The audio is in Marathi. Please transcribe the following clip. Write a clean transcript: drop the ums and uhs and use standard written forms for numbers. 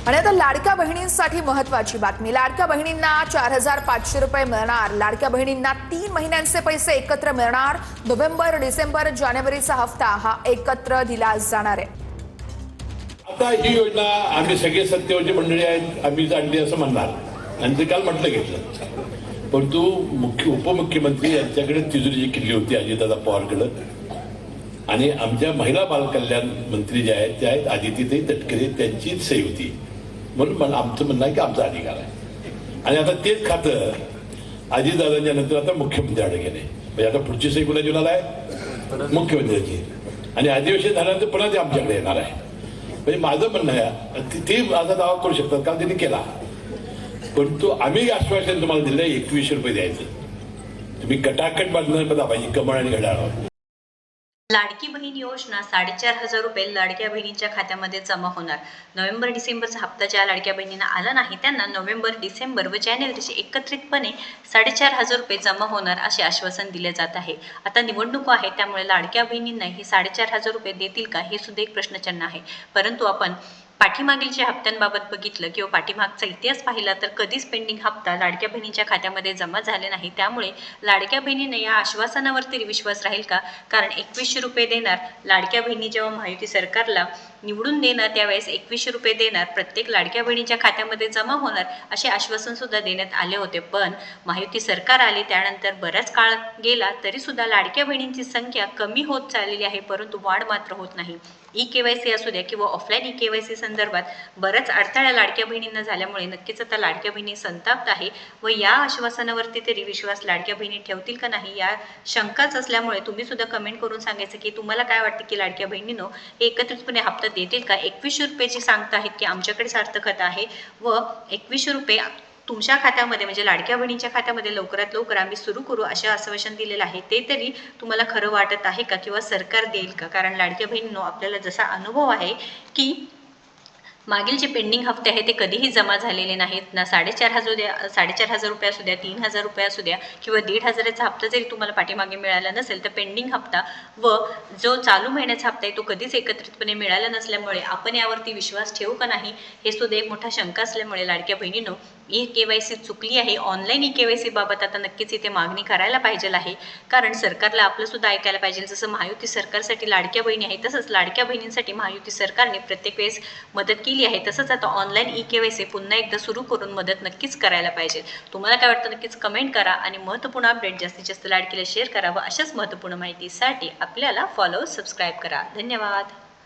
आणि आता लाडक्या बहिणींसाठी महत्त्वाची बातमी। लाडक्या बहिणींना 4500 रुपये मिळणार। लाडक्या बहिणींना 3 महिन्यांचे पैसे एकत्र मिळणार। नोव्हेंबर, डिसेंबर, जानेवारीचा हप्ता हा एकत्र दिला जाणार आहे। आता ही योजना आम्ही सगळे सत्तेवरची मंडळी आहेत आम्ही जाणली असं म्हणणार आणि ते काल म्हटलं घेतलं, परंतु उपमुख्यमंत्री यांच्याकडे तिजोरीची किल्ली होती अजितदादा पवारकडे आणि आमच्या महिला बालकल्याण मंत्री जे आहेत त्या आहेत आदितीताई तटकरे, त्यांचीच सही होती म्हणून मला आमचं म्हणणं आहे की आमचा अधिकार आहे। आणि आता तेच खातं अजितदादांच्या नंतर आता मुख्यमंत्र्याकडे गेले, म्हणजे आता पुढची सही कुणाची होणार आहे? मुख्यमंत्र्याची। आणि अधिवेशन झाल्यानंतर पुन्हा ते आमच्याकडे येणार आहे। म्हणजे माझं म्हणणं आहे ते माझा दावा करू शकतात कारण त्यांनी केला, परंतु आम्ही आश्वासन तुम्हाला दिलं 2100 रुपये द्यायचं, तुम्ही कटाकट बांधणार दाबायची कमळ आणि घड्याळ। लाडकी बहीण योजना 4500 रुपये लाडक्या बहिणींच्या खात्यामध्ये जमा होणार। नोव्हेंबर डिसेंबरचा हप्ता ज्या लाडक्या बहिणींना आला नाही त्यांना नोव्हेंबर, डिसेंबर व जानेवारीचे एकत्रितपणे 4500 रुपये जमा होणार असे आश्वासन दिले जात आहे। आता निवडणूक आहे त्यामुळे लाडक्या बहिणींना हे 4500 रुपये देतील का हे सुद्धा एक प्रश्नचिन्ह आहे। परंतु आपण पाठीमागीलच्या हप्त्यांबाबत बघितलं किंवा पाठीमागचा इतिहास पाहिला तर कधीच पेंडिंग हप्ता लाडक्या बहिणींच्या खात्यामध्ये जमा झाले नाही। त्यामुळे लाडक्या बहिणीने या आश्वासनावरती विश्वास राहील का? कारण 2100 रुपये देणार लाडक्या बहिणी जेव्हा महायुती सरकारला निवडून देणार त्यावेळेस 2100 रुपये देणार, प्रत्येक लाडक्या बहिणीच्या खात्यामध्ये जमा होणार असे आश्वासन सुद्धा देण्यात आले होते। पण महायुती सरकार आले त्यानंतर बराच काळ गेला तरी सुद्धा लाडक्या बहिणींची संख्या कमी होत चाललेली आहे, परंतु वाढ मात्र होत नाही। ई-केवायसी असू द्या किंवा ऑफलाईन ई-केवायसी संदर्भात बऱ्याच अडथळ्या लाडक्या बहिणींना झाल्यामुळे नक्कीच आता लाडक्या बहिणी संताप्त आहे व या आश्वासनावरती तरी विश्वास लाडक्या बहिणी ठेवतील का नाही या शंकाच असल्यामुळे तुम्ही सुद्धा कमेंट करून सांगायचं की तुम्हाला काय वाटतं की लाडक्या बहिणींनो एकत्रितपणे हप्ता देतील का? 2100 रुपयाची सांगता आहेत की आमच्याकडे सार्थकता आहे व 2100 रुपये तुमच्या खात्यामध्ये म्हणजे लाडक्या बहिणींच्या खात्यामध्ये लवकरात लवकर आम्ही सुरू करू असे आश्वासन दिलेलं आहे, ते तरी तुम्हाला खरं वाटत आहे का किंवा सरकार देईल का? कारण लाडक्या बहिणींनो आपल्याला जसा अनुभव आहे की मागील जे पेंडिंग हप्ते आहेत ते कधीही जमा झालेले नाहीत ना। 4500 रुपये असू द्या, 3000 रुपये असू द्या किंवा 1500चा हप्ता जरी तुम्हाला पाठीमागे मिळाला नसेल तर पेंडिंग हप्ता व जो चालू महिन्याचा हप्ता आहे तो कधीच एकत्रितपणे मिळाला नसल्यामुळे आपण यावरती विश्वास ठेवू का नाही हे सुद्धा एक मोठा शंका असल्यामुळे लाडक्या बहिणींनो ई-केवायसी चुकली आहे। ऑनलाईन ई-केवायसी बाबत आता नक्कीच इथे मागणी करायला पाहिजे आहे, कारण सरकारला आपलं सुद्धा ऐकायला पाहिजे। जसं महायुती सरकारसाठी लाडक्या बहिणी आहे तसंच लाडक्या बहिणींसाठी महायुती सरकारने प्रत्येक वेळेस मदत केली आहे, तसंच आता ऑनलाईन ई-केवायसी पुन्हा एकदा सुरू करून मदत नक्कीच करायला पाहिजे। तुम्हाला काय वाटतं नक्कीच कमेंट करा आणि महत्त्वपूर्ण अपडेट जास्तीत जास्त लाडकीला शेअर करा व अशाच महत्त्वपूर्ण माहितीसाठी आपल्याला फॉलो सबस्क्राईब करा। धन्यवाद।